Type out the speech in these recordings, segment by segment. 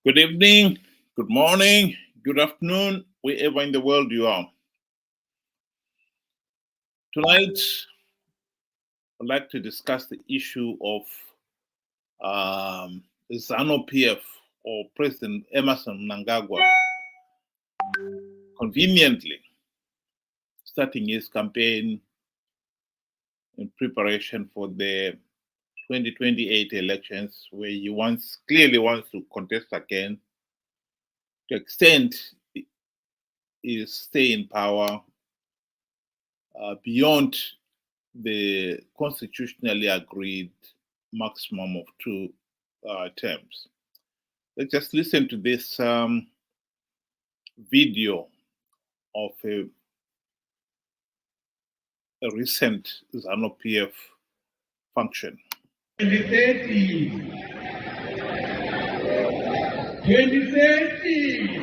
Good evening, good morning, good afternoon, wherever in the world you are. Tonight, I'd like to discuss the issue of Zanu PF or President Emerson Mnangagwa conveniently starting his campaign in preparation for the 2028 elections, where he clearly wants to contest again to extend his stay in power beyond the constitutionally agreed maximum of 2 terms. Let's just listen to this video of a recent Zanu PF function. 2030. 2030.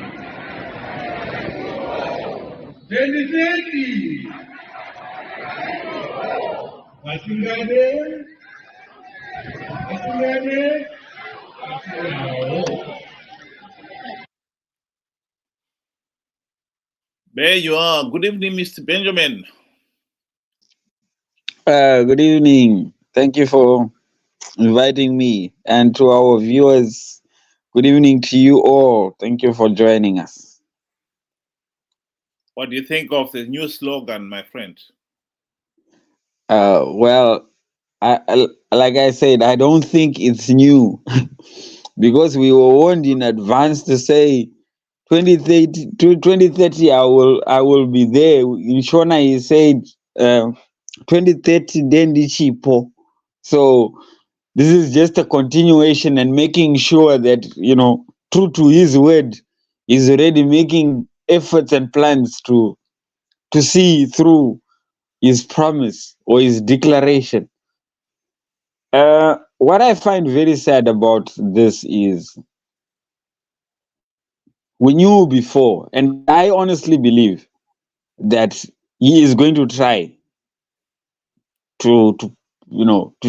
2030. Vasingane. Vasingane. There you are. Good evening, Mr. Benjamin. Good evening. Thank you for inviting me. And to our viewers, good evening to you all. Thank you for joining us. What do you think of the new slogan, my friend? Well, like I said, I don't think it's new because we were warned in advance to say 2030 I will be there. In Shona, he said 2030 Dendi Chipo. So this is just a continuation and making sure that, true to his word, he's already making efforts and plans to see through his promise or his declaration. What I find very sad about this is we knew before, and I honestly believe that he is going to try to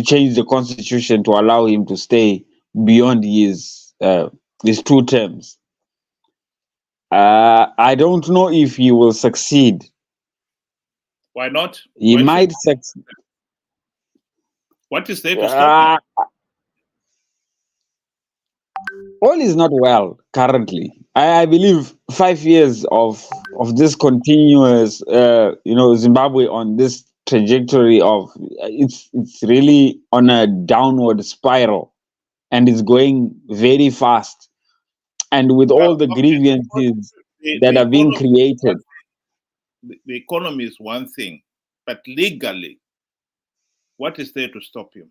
change the constitution to allow him to stay beyond his 2 terms. I don't know if he will succeed. Why not? He might succeed. What is there to stop him? All is not well currently. I believe 5 years of this continuous, Zimbabwe on this trajectory of it's really on a downward spiral, and it's going very fast. And with all the grievances that are being created, the economy is one thing, but legally, what is there to stop him?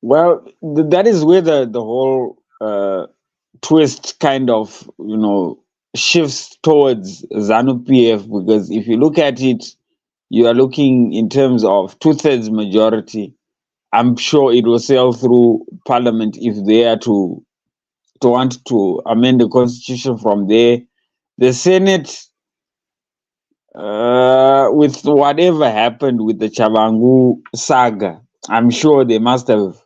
Well, that is where the whole twist kind of shifts towards Zanu PF, because if you look at it, you are looking in terms of 2/3 majority. I'm sure it will sail through Parliament if they are to want to amend the constitution from there. The Senate, with whatever happened with the Tshabangu saga, I'm sure they must have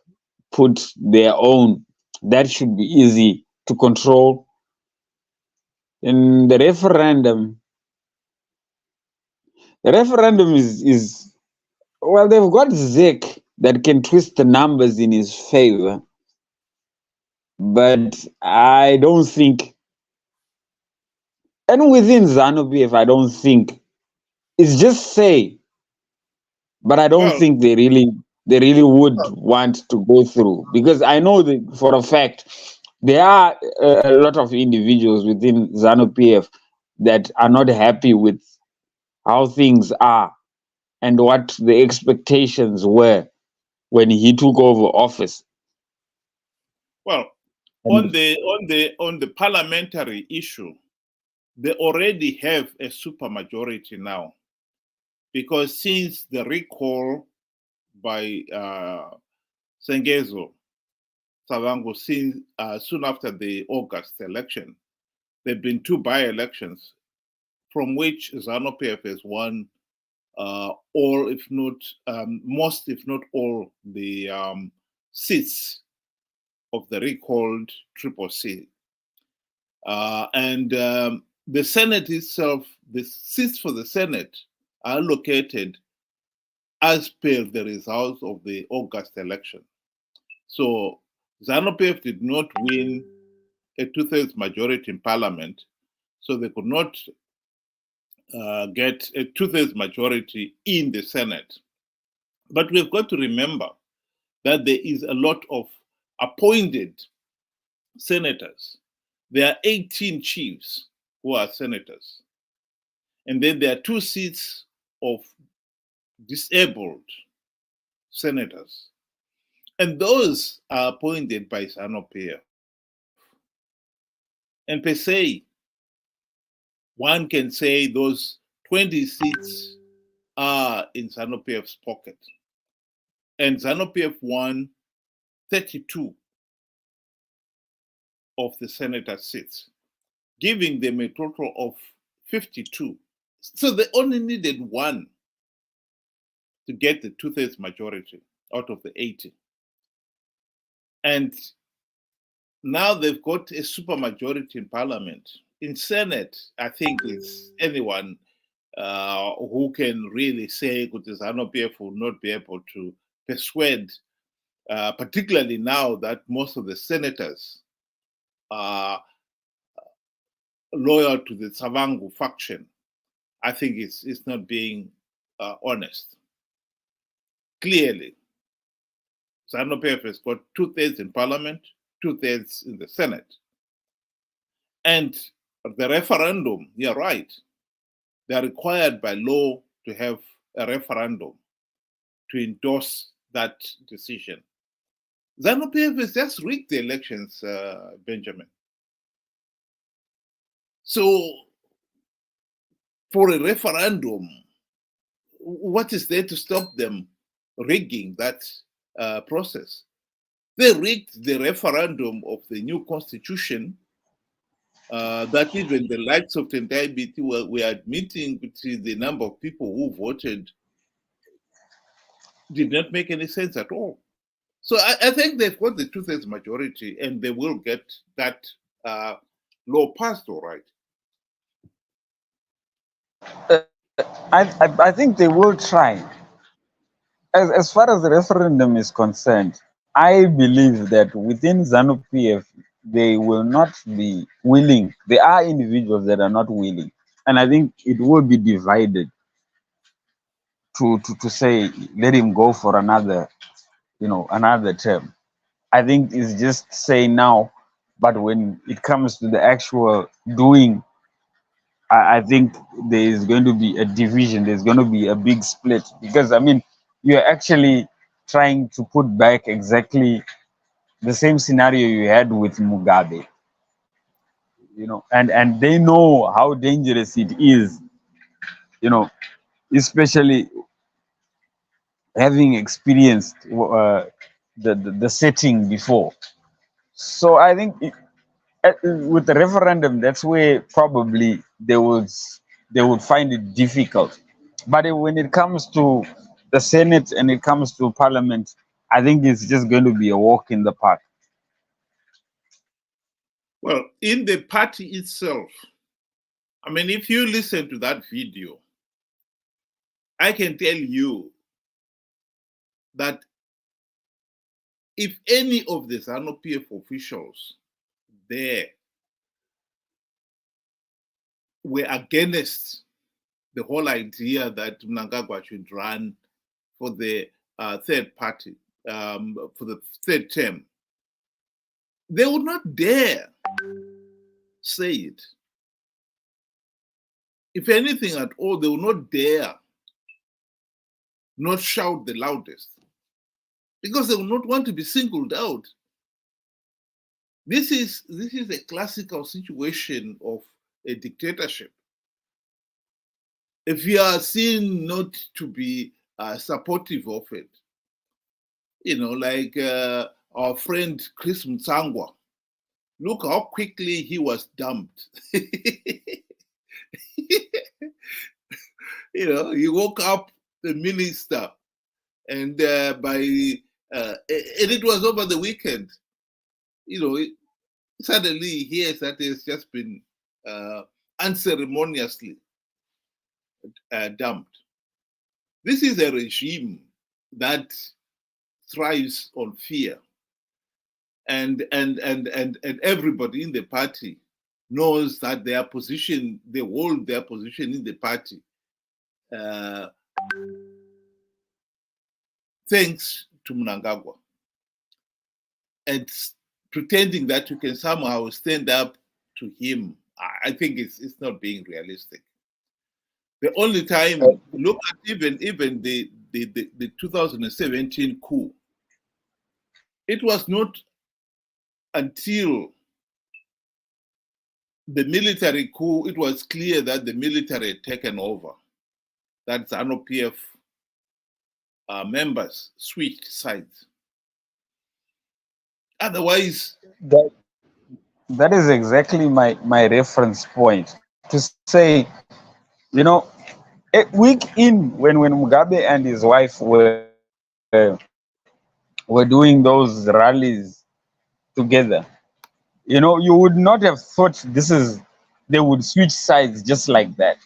put their own. That should be easy to control. In the referendum is well, they've got Zek that can twist the numbers in his favor, but I don't think, and within Zanu PF, I don't think it's just say, but I don't think they really would want to go through, because I know that for a fact there are a lot of individuals within Zanu PF that are not happy with how things are and what the expectations were when he took over office. Well, on the parliamentary issue, they already have a supermajority now, because since the recall by Sengezo Tshabangu soon after the August election, there have been 2 by-elections from which Zanu PF has won all, if not most, if not all, the seats of the recalled CCC. And the Senate itself, the seats for the Senate are allocated as per the results of the August election. So Zanu PF did not win a 2/3 majority in parliament, so they could not get a 2/3 majority in the Senate. But we've got to remember that there is a lot of appointed senators. There are 18 chiefs who are senators. And then there are 2 seats of disabled senators. And those are appointed by Zanu PF. And per se, one can say those 20 seats are in Zanu PF's pocket. And Zanu PF won 32 of the senator seats, giving them a total of 52. So they only needed 1 to get the 2/3 majority out of the 80. And now they've got a supermajority in parliament. In Senate, I think it's anyone who can really say that Zanu PF will not be able to persuade, particularly now that most of the senators are loyal to the Tshabangu faction. I think it's not being honest. Clearly, Zanu PF has got 2/3 in parliament, 2/3 in the Senate. And the referendum, you're right, they are required by law to have a referendum to endorse that decision. Zanu PF has just rigged the elections, Benjamin. So, for a referendum, what is there to stop them rigging that process? They rigged the referendum of the new constitution that even the likes of Tendai were admitting the number of people who voted did not make any sense at all. So I think they've got the 2/3 majority and they will get that law passed, all right. I think they will try. As far as the referendum is concerned, I believe that within Zanu PF, they will not be willing. There are individuals that are not willing. And I think it will be divided to say, let him go for another, another term. I think it's just saying now, but when it comes to the actual doing, I think there is going to be a division. There's going to be a big split because you're actually trying to put back exactly the same scenario you had with Mugabe, and they know how dangerous it is, especially having experienced the setting before. So I think with the referendum, that's where probably they would find it difficult. But when it comes to the Senate and it comes to Parliament, I think it's just going to be a walk in the park. Well, in the party itself, if you listen to that video, I can tell you that if any of the Zanu PF officials there were against the whole idea that Mnangagwa should run for the third party, for the third term, they would not dare say it. If anything at all, they will not dare not shout the loudest because they will not want to be singled out. This is a classical situation of a dictatorship. If you are seen not to be supportive of it, like our friend Chris Mnangagwa, look how quickly he was dumped. He woke up the minister, and it was over the weekend. Suddenly he hears that it's just been unceremoniously dumped. This is a regime that thrives on fear, and everybody in the party knows that their position, they hold their position in the party, thanks to Mnangagwa, and pretending that you can somehow stand up to him, I think it's not being realistic. The only time, look at even the 2017 coup. It was not until the military coup, it was clear that the military had taken over, that Zanu PF members switched sides. Otherwise, that is exactly my reference point to say, a week in when Mugabe and his wife were doing those rallies together, you would not have thought they would switch sides just like that.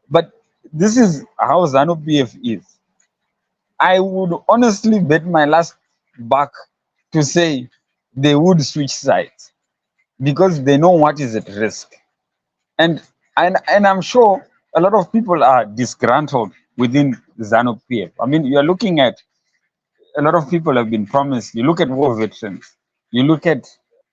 But this is how Zanu PF is. I would honestly bet my last buck to say they would switch sides because they know what is at risk. And I'm sure a lot of people are disgruntled within Zanu PF. I mean, you're looking at a lot of people have been promised. You look at war veterans. You look at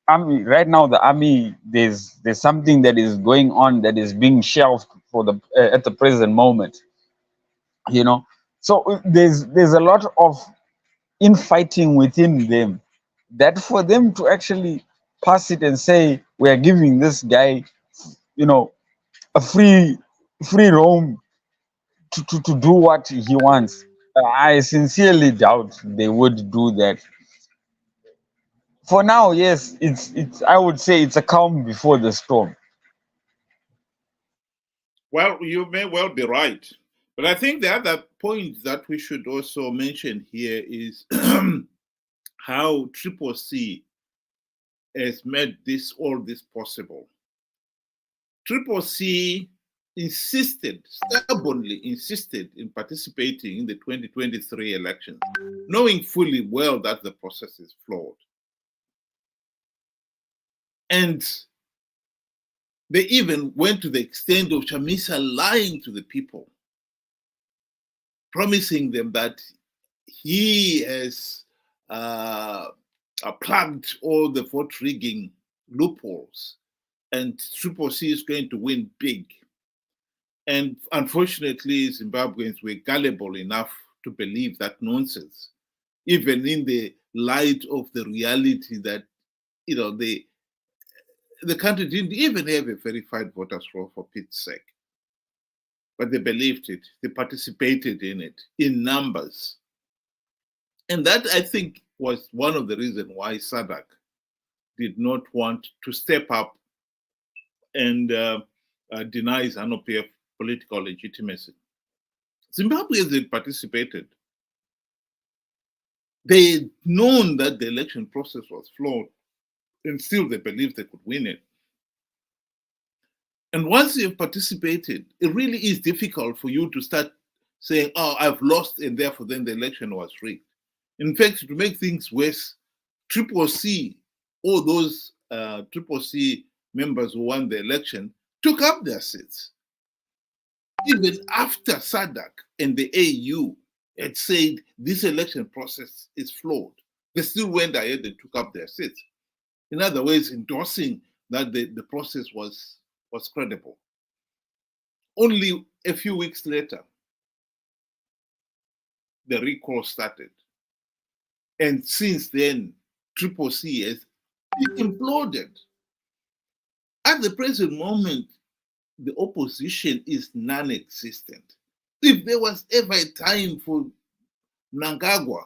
army. Right now, the army, there's something that is going on that is being shelved for the at the present moment. So there's a lot of infighting within them. That for them to actually pass it and say we are giving this guy, a free roam to do what he wants. I sincerely doubt they would do that. For now, yes, it's I would say it's a calm before the storm. well, you may well be right. But I think the other point that we should also mention here is how Triple C has made all this possible. Triple C stubbornly insisted in participating in the 2023 elections, knowing fully well that the process is flawed. And they even went to the extent of Chamisa lying to the people, promising them that he has plugged all the vote rigging loopholes and Triple C is going to win big. And unfortunately, Zimbabweans were gullible enough to believe that nonsense, even in the light of the reality that, the country didn't even have a verified voters roll for Pete's sake. But they believed it. They participated in it in numbers. And that, I think, was one of the reasons why SADC did not want to step up and deny Zanu PF political legitimacy. Zimbabweans had participated. They had known that the election process was flawed, and still they believed they could win it. And once you've participated, it really is difficult for you to start saying, oh, I've lost, and therefore then the election was rigged. In fact, to make things worse, Triple C, all those Triple C members who won the election, took up their seats. Even after SADC and the AU had said this election process is flawed, they still went ahead and took up their seats. In other words, endorsing that the process was credible. Only a few weeks later, the recall started. And since then, Triple C has imploded. At the present moment, the opposition is non-existent. If there was ever a time for Mnangagwa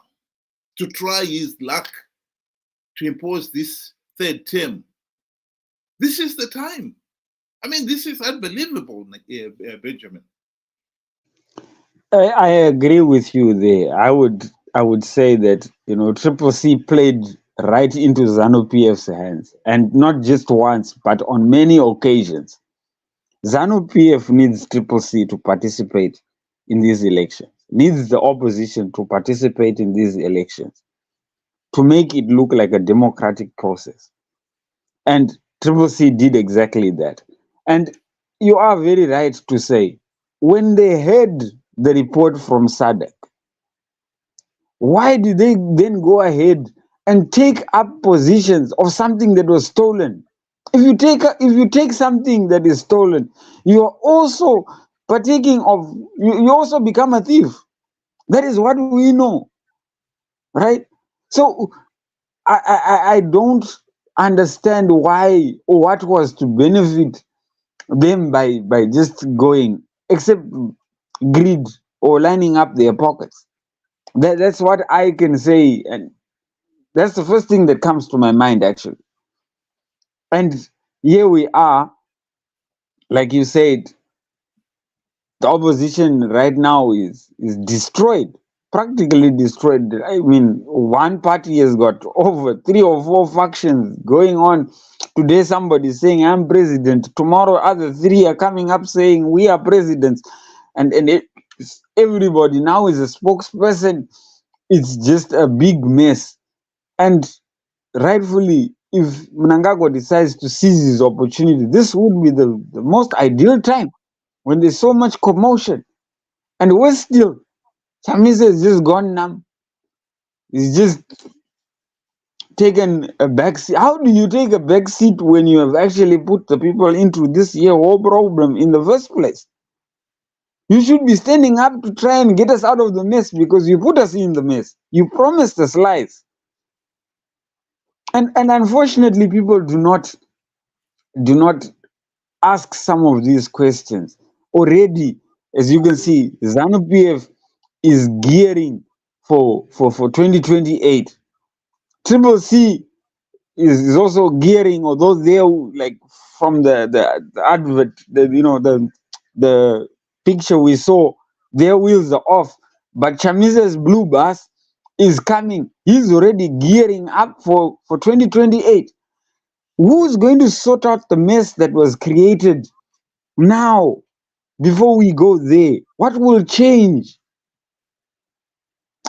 to try his luck to impose this third term, this is the time. I mean, this is unbelievable, Benjamin. I agree with you there. I would say that Triple C played right into Zanu PF's hands, and not just once, but on many occasions. Zanu PF needs Triple C to participate in these elections. Needs the opposition to participate in these elections to make it look like a democratic process. And Triple C did exactly that. And you are very right to say, when they heard the report from SADC, why did they then go ahead and take up positions of something that was stolen? If you take something that is stolen, you are also partaking of you also become a thief. That is what we know, right? So I don't understand why or what was to benefit them by just going, except greed or lining up their pockets. That's what I can say, and that's the first thing that comes to my mind, actually. And here we are, like you said, the opposition right now is destroyed, practically destroyed. I mean, one party has got over 3 or 4 factions going on. Today, somebody is saying, "I'm president." Tomorrow, other 3 are coming up saying, "We are presidents," and everybody now is a spokesperson. It's just a big mess, and rightfully, if Mnangagwa decides to seize his opportunity, this would be the most ideal time when there's so much commotion. And worse still, Chamisa has just gone numb. He's just taken a back seat. How do you take a back seat when you have actually put the people into this whole problem in the first place? You should be standing up to try and get us out of the mess, because you put us in the mess. You promised us lies. And unfortunately, people do not ask some of these questions. Already, as you can see, Zanu PF is gearing for 2028. Triple C is also gearing, although they're like from the advert, the picture we saw, their wheels are off. But Chamisa's blue bus is coming. He's already gearing up for 2028. Who's going to sort out the mess that was created now before we go there? What will change?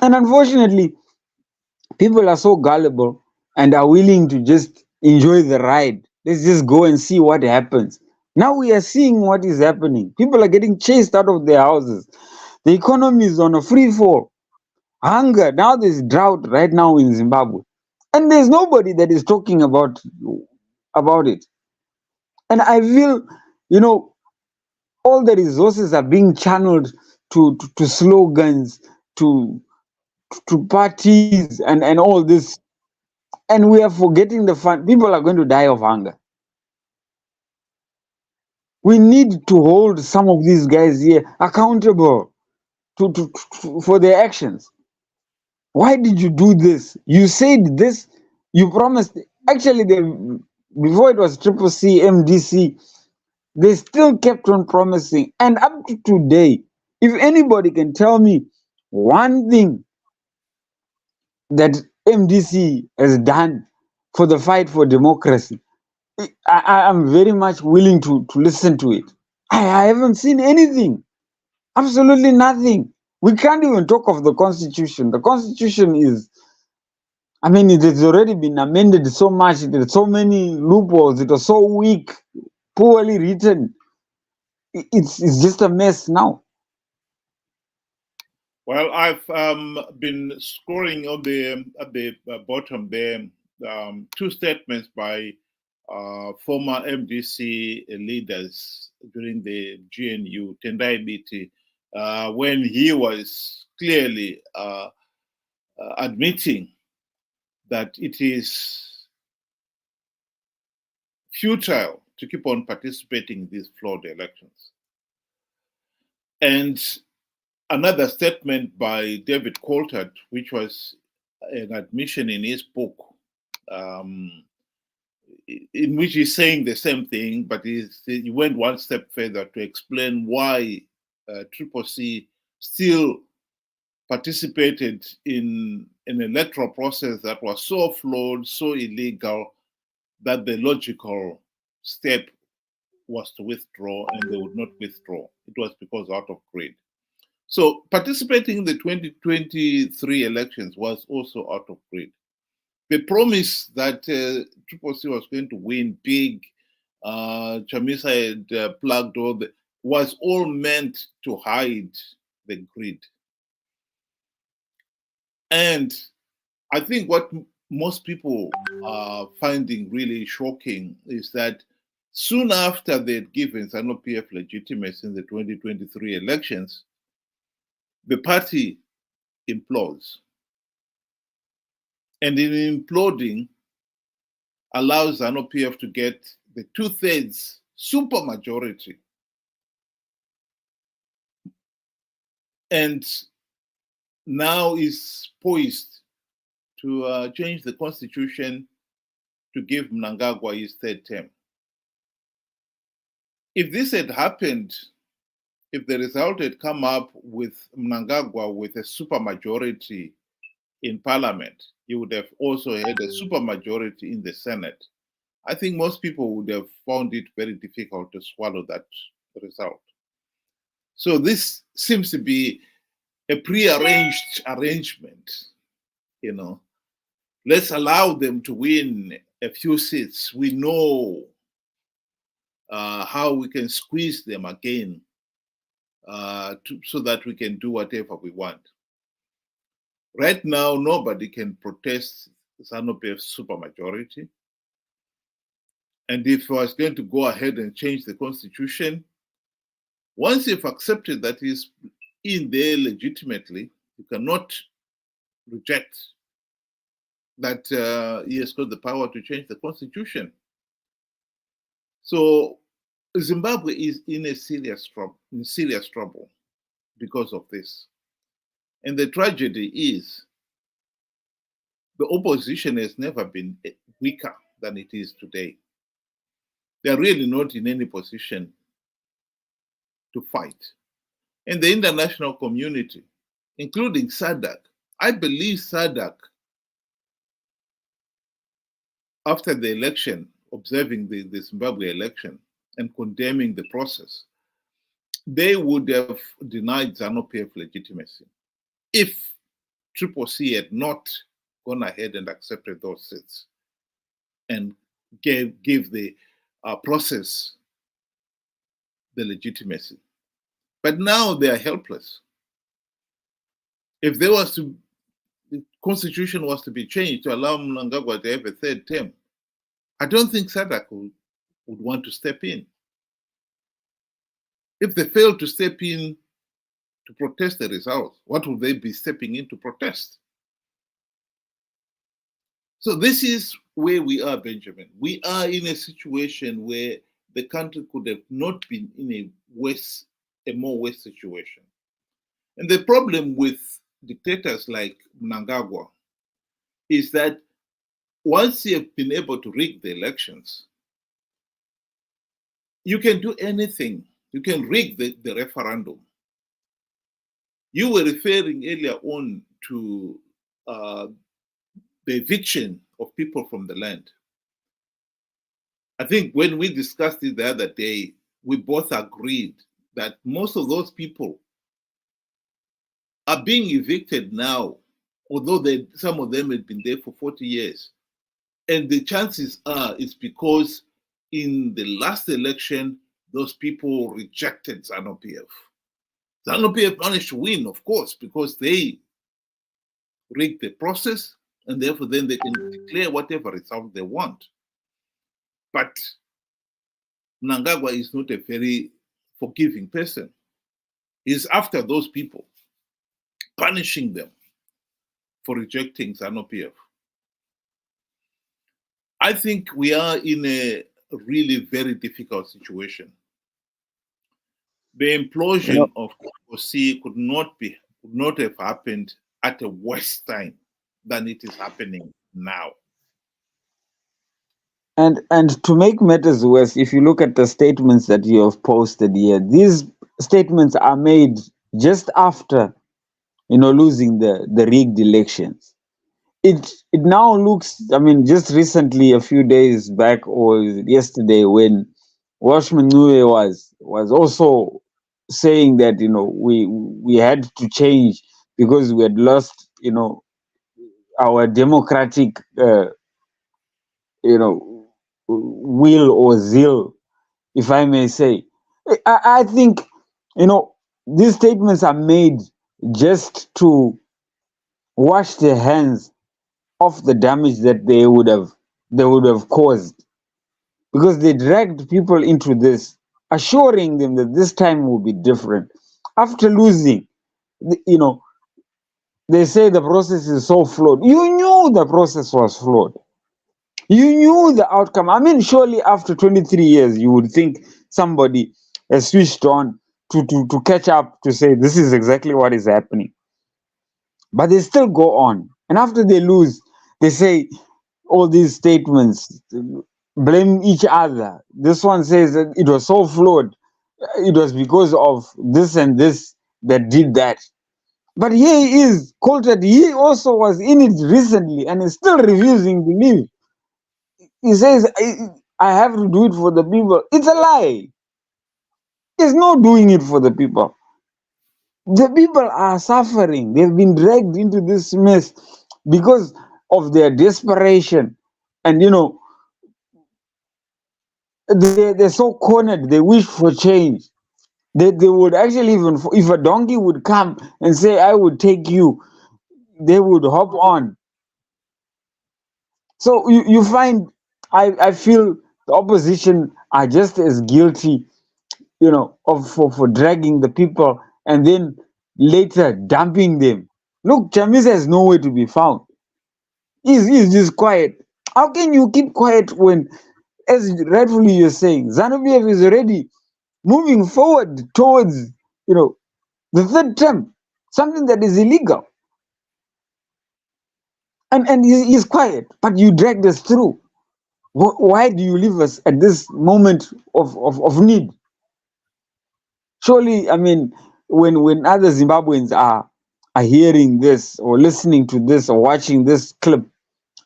And unfortunately, people are so gullible and are willing to just enjoy the ride. Let's just go and see what happens. Now we are seeing what is happening. People are getting chased out of their houses. The economy is on a free fall. Hunger. Now there's drought right now in Zimbabwe. And there's nobody that is talking about it. And I feel, you know, all the resources are being channeled to slogans, to parties and all this. And we are forgetting the fact people are going to die of hunger. We need to hold some of these guys here accountable for their actions. Why did you do this? You said this, you promised. Actually, before it was Triple C, MDC, they still kept on promising. And up to today, if anybody can tell me one thing that MDC has done for the fight for democracy, I am very much willing to listen to it. I haven't seen anything, absolutely nothing. We can't even talk of the Constitution. The Constitution is, I mean, it has already been amended so much. There are so many loopholes. It was so weak, poorly written. It's just a mess now. Well, I've been scrolling on at the bottom there, 2 statements by former MDC leaders during the GNU, Tendai Biti, when he was clearly admitting that it is futile to keep on participating in these flawed elections. And another statement by David Coulthard, which was an admission in his book, in which he's saying the same thing, but he went one step further to explain why Triple C still participated in an electoral process that was so flawed, so illegal, that the logical step was to withdraw, and they would not withdraw. It was because out of greed. So participating in the 2023 elections was also out of greed. The promise that Triple C was going to win big, Chamisa had plugged all the, was all meant to hide the greed. And I think what most people are finding really shocking is that soon after they'd given Zanu PF legitimacy in the 2023 elections, the party implodes. And in imploding, allows Zanu PF to get the 2/3 supermajority. And now is poised to change the constitution to give Mnangagwa his 3rd term. If this had happened, if the result had come up with Mnangagwa with a supermajority in parliament, he would have also had a supermajority in the Senate. I think most people would have found it very difficult to swallow that result. So this seems to be a prearranged arrangement, you know. Let's allow them to win a few seats. We know how we can squeeze them again so that we can do whatever we want. Right now, nobody can protest Zanu PF's supermajority. And if I was going to go ahead and change the constitution, once you've accepted that he's in there legitimately, you cannot reject that he has got the power to change the constitution. So Zimbabwe is in a serious trouble because of this. And the tragedy is the opposition has never been weaker than it is today. They're really not in any position to fight. And the international community, including SADC, I believe SADC, after the election, observing the Zimbabwe election and condemning the process, they would have denied Zanu PF legitimacy if Triple C had not gone ahead and accepted those seats and gave the process the legitimacy. But now they are helpless. If there was to, the constitution was to be changed to allow Mnangagwa to have a 3rd term, I don't think SADC would want to step in. If they fail to step in to protest the results, what would they be stepping in to protest? So this is where we are, Benjamin. We are in a situation where the country could have not been in a more worse situation. And the problem with dictators like Mnangagwa is that once you have been able to rig the elections, you can do anything. You can rig the referendum. You were referring earlier on to the eviction of people from the land. I think when we discussed it the other day, we both agreed that most of those people are being evicted now, although some of them had been there for 40 years. And the chances are it's because in the last election, those people rejected Zanu PF. Zanu PF managed to win, of course, because they rigged the process, and therefore then they can declare whatever result they want. But Mnangagwa is not a very forgiving person. He's after those people, punishing them for rejecting Zanu PF. I think we are in a really very difficult situation. The implosion of KOC could not have happened at a worse time than it is happening now. And to make matters worse, if you look at the statements that you have posted here, these statements are made just after, losing the rigged elections. It now looks, I mean, just recently, a few days back, or yesterday, when Washman was also saying that, we had to change because we had lost, our democratic, you know will or zeal, if I may say. I think, these statements are made just to wash their hands of the damage that they would have caused, because they dragged people into this, assuring them that this time will be different. After losing, you know, they say the process is so flawed. You knew the process was flawed. You knew the outcome. I mean, surely after 23 years, you would think somebody has switched on to catch up to say this is exactly what is happening. But they still go on. And after they lose, they say all these statements, blame each other. This one says that it was so flawed. It was because of this and this that did that. But here he is, quoted. He also was in it recently and is still refusing to leave. He says, I have to do it for the people. It's a lie. He's not doing it for the people. The people are suffering. They've been dragged into this mess because of their desperation. And, they're so cornered. They wish for change. They would actually, even if a donkey would come and say, I would take you, they would hop on. So you find, I feel the opposition are just as guilty, of for dragging the people and then later dumping them. Look, Chamisa is nowhere to be found. He's just quiet. How can you keep quiet when, as rightfully you're saying, Zanu PF is already moving forward towards, the third term, something that is illegal, and he's quiet. But you dragged us through. Why do you leave us at this moment of need? Surely, I mean, when other Zimbabweans are hearing this or listening to this or watching this clip,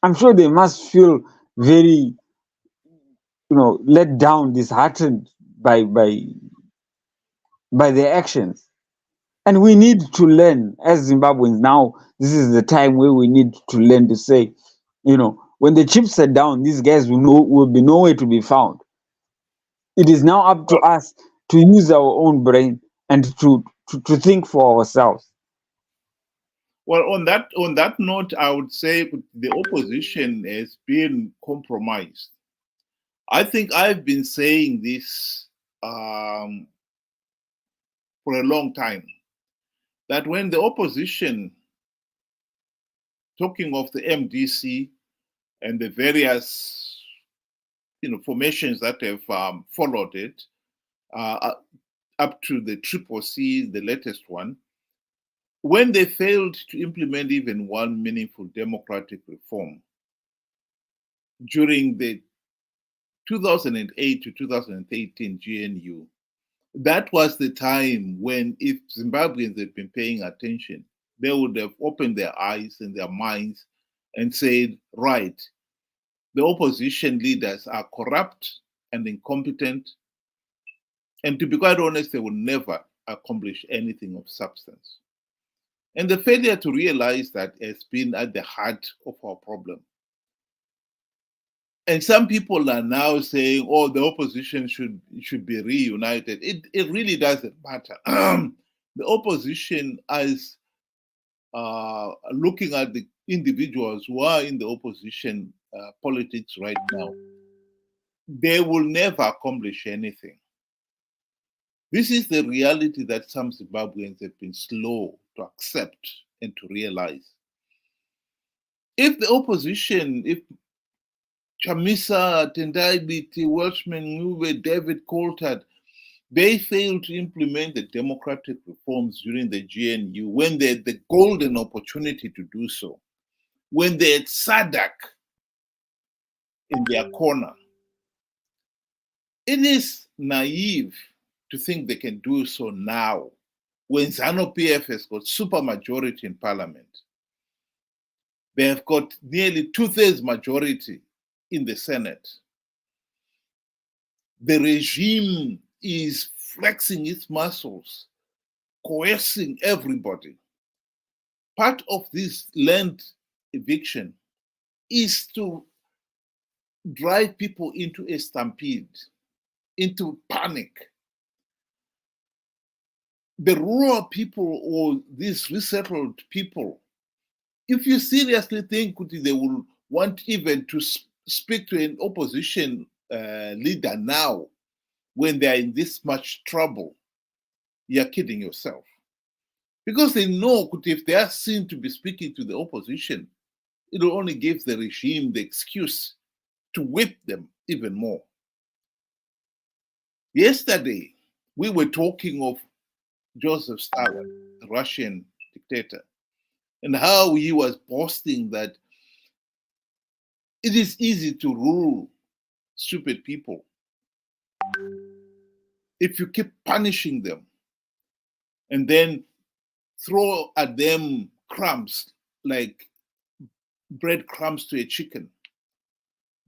I'm sure they must feel very, let down, disheartened by their actions. And we need to learn as Zimbabweans now. This is the time where we need to learn to say, when the chips are down, these guys will be nowhere to be found. It is now up to us to use our own brain and to think for ourselves. Well, on that note, I would say the opposition has been compromised. I think I've been saying this for a long time, that when the opposition, talking of the MDC and the various formations that have followed it, up to the CCC, the latest one, when they failed to implement even one meaningful democratic reform during the 2008 to 2018 GNU, that was the time when, if Zimbabweans had been paying attention, they would have opened their eyes and their minds and said, right, the opposition leaders are corrupt and incompetent. And to be quite honest, they will never accomplish anything of substance. And the failure to realize that has been at the heart of our problem. And some people are now saying, oh, the opposition should be reunited. It really doesn't matter. The opposition is looking at the individuals who are in the opposition politics right now. They will never accomplish anything. This is the reality that some Zimbabweans have been slow to accept and to realize. If the opposition, if Chamisa, Tendai Biti, Welshman Ngube, David Coulthard, they failed to implement the democratic reforms during the GNU when they had the golden opportunity to do so, when they had SADC in their corner. It is naive to think they can do so now when Zanu PF has got super majority in parliament, they have got nearly 2/3 majority in the Senate. The regime is flexing its muscles, coercing everybody. Part of this land eviction is to drive people into a stampede, into panic. The rural people or these resettled people, if you seriously think they will want even to speak to an opposition leader now when they are in this much trouble, you're kidding yourself. Because they know if they are seen to be speaking to the opposition, it will only give the regime the excuse to whip them even more. Yesterday, we were talking of Joseph Stalin, the Russian dictator, and how he was boasting that it is easy to rule stupid people if you keep punishing them and then throw at them crumbs like breadcrumbs to a chicken.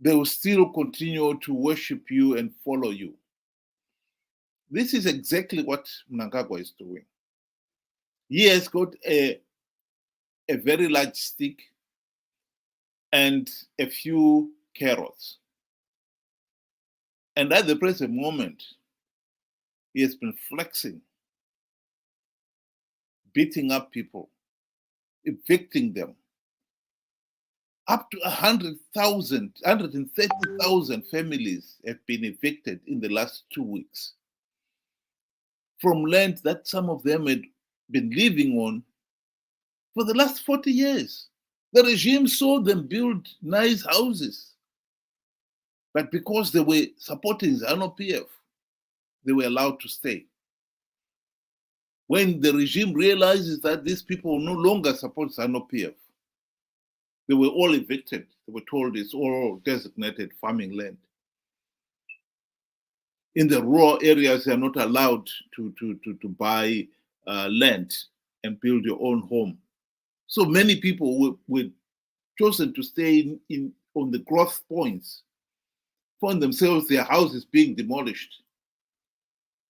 They will still continue to worship you and follow you. This is exactly what Mnangagwa is doing. He has got a very large stick and a few carrots. And at the present moment, he has been flexing, beating up people, evicting them. Up to 100,000, 130,000 families have been evicted in the last 2 weeks from land that some of them had been living on for the last 40 years. The regime saw them build nice houses, but because they were supporting Zanu PF, they were allowed to stay. When the regime realizes that these people no longer support Zanu PF, they were all evicted. They were told it's all designated farming land. In the rural areas, they are not allowed to buy land and build your own home. So many people were chosen to stay on the growth points, find themselves their houses being demolished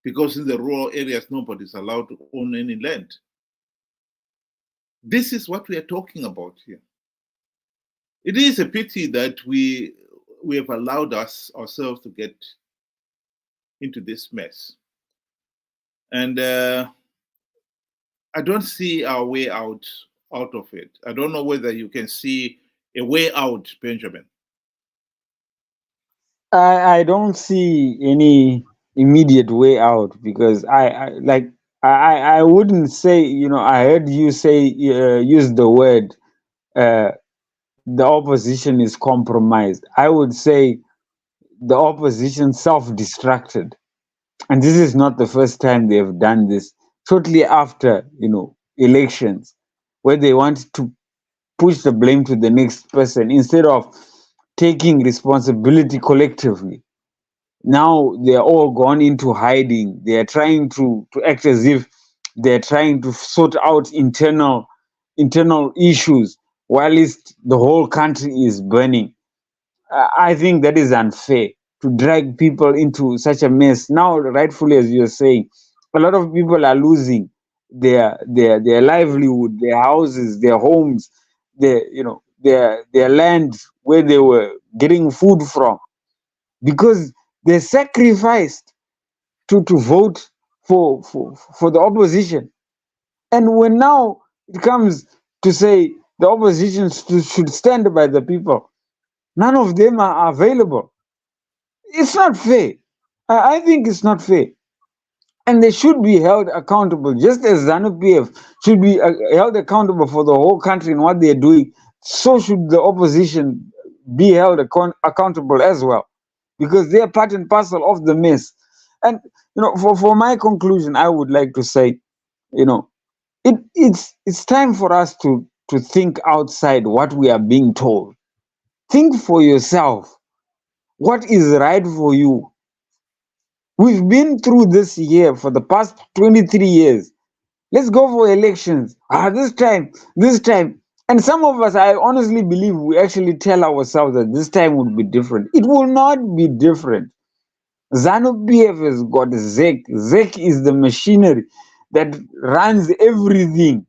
because in the rural areas, nobody's allowed to own any land. This is what we are talking about here. It is a pity that we have allowed ourselves to get into this mess. And I don't see our way out of it. I don't know whether you can see a way out, Benjamin. I don't see any immediate way out because I wouldn't say, I heard you say use the word the opposition is compromised. I would say the opposition self-destructed. And this is not the first time they have done this. Shortly after, elections, where they want to push the blame to the next person instead of taking responsibility collectively. Now they are all gone into hiding. They are trying to act as if they're trying to sort out internal issues whilst the whole country is burning. I think that is unfair to drag people into such a mess. Now, rightfully, as you're saying, a lot of people are losing their livelihood, their houses, their homes, their land where they were getting food from, because they sacrificed to vote for the opposition. And when now it comes to say the opposition should stand by the people, none of them are available. It's not fair. I think it's not fair. And they should be held accountable, just as Zanu PF should be held accountable for the whole country and what they're doing. So should the opposition be held accountable as well, because they're part and parcel of the mess. And for my conclusion, I would like to say, it's time for us to think outside what we are being told. Think for yourself. What is right for you? We've been through this year for the past 23 years. Let's go for elections. This time, this time. And some of us, I honestly believe, we actually tell ourselves that this time would be different. It will not be different. Zanu PF has got ZEC. ZEC is the machinery that runs everything.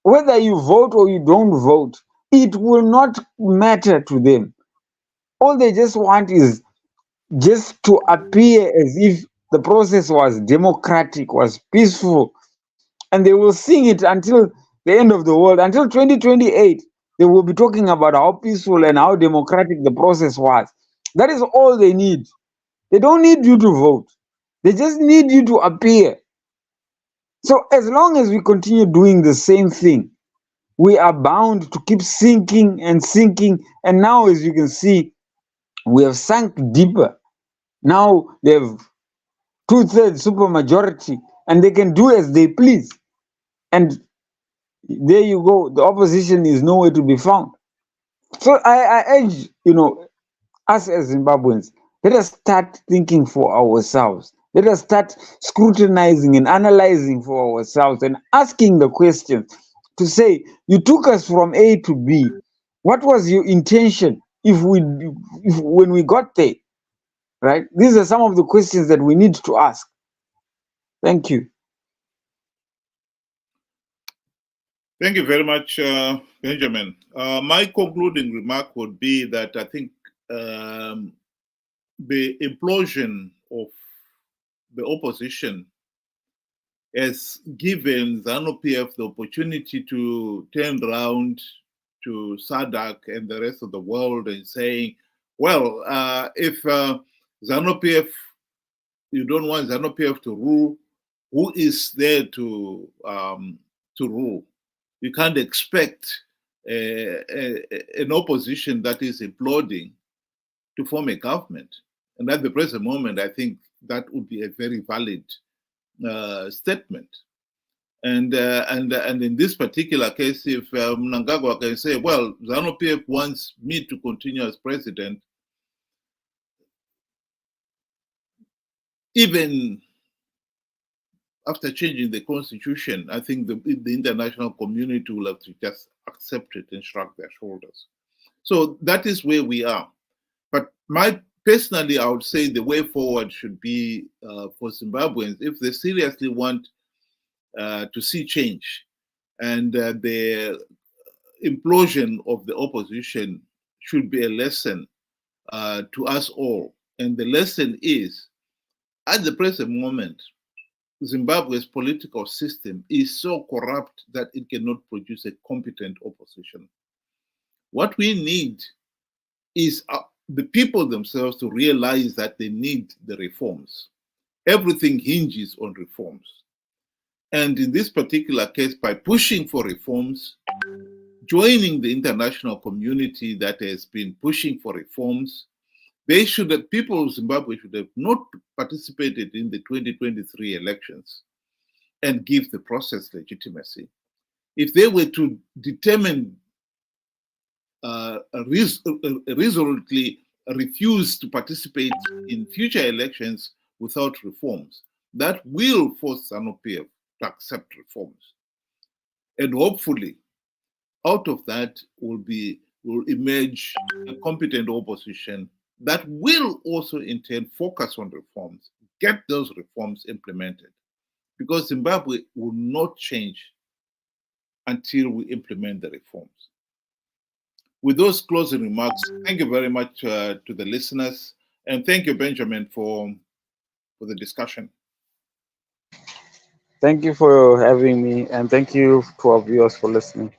Whether you vote or you don't vote, it will not matter to them. All they just want is just to appear as if the process was democratic, was peaceful, and they will sing it until the end of the world. Until 2028, they will be talking about how peaceful and how democratic the process was. That is all they need. They don't need you to vote. They just need you to appear. So as long as we continue doing the same thing, we are bound to keep sinking and sinking. And now, as you can see, we have sunk deeper. Now they have 2/3 supermajority, and they can do as they please. And there you go. The opposition is nowhere to be found. So I urge, us as Zimbabweans, let us start thinking for ourselves. Let us start scrutinizing and analyzing for ourselves and asking the questions to say, you took us from A to B. What was your intention if when we got there? Right? These are some of the questions that we need to ask. Thank you. Thank you very much, Benjamin. My concluding remark would be that I think the implosion of the opposition has given Zanu PF the opportunity to turn around to SADC and the rest of the world and saying, well, if Zanu PF, you don't want Zanu PF to rule, who is there to rule? You can't expect an opposition that is imploding to form a government. And at the present moment, I think that would be a very valid statement. And in this particular case, if Mnangagwa can say, well, Zanu PF wants me to continue as president, even after changing the constitution, I think the international community will have to just accept it and shrug their shoulders. So that is where we are. But personally, I would say the way forward should be for Zimbabweans, if they seriously want to see change, and the implosion of the opposition should be a lesson to us all. And the lesson is, at the present moment, Zimbabwe's political system is so corrupt that it cannot produce a competent opposition. What we need is the people themselves to realize that they need the reforms. Everything hinges on reforms. And in this particular case, by pushing for reforms, joining the international community that has been pushing for reforms, people of Zimbabwe should have not participated in the 2023 elections and give the process legitimacy. If they were to determine resolutely refuse to participate in future elections without reforms, that will force Zanu PF to accept reforms. And hopefully, out of that will emerge a competent opposition that will also in turn focus on reforms, get those reforms implemented. Because Zimbabwe will not change until we implement the reforms. With those closing remarks, thank you very much to the listeners. And thank you, Benjamin, for the discussion. Thank you for having me, and thank you to our viewers for listening.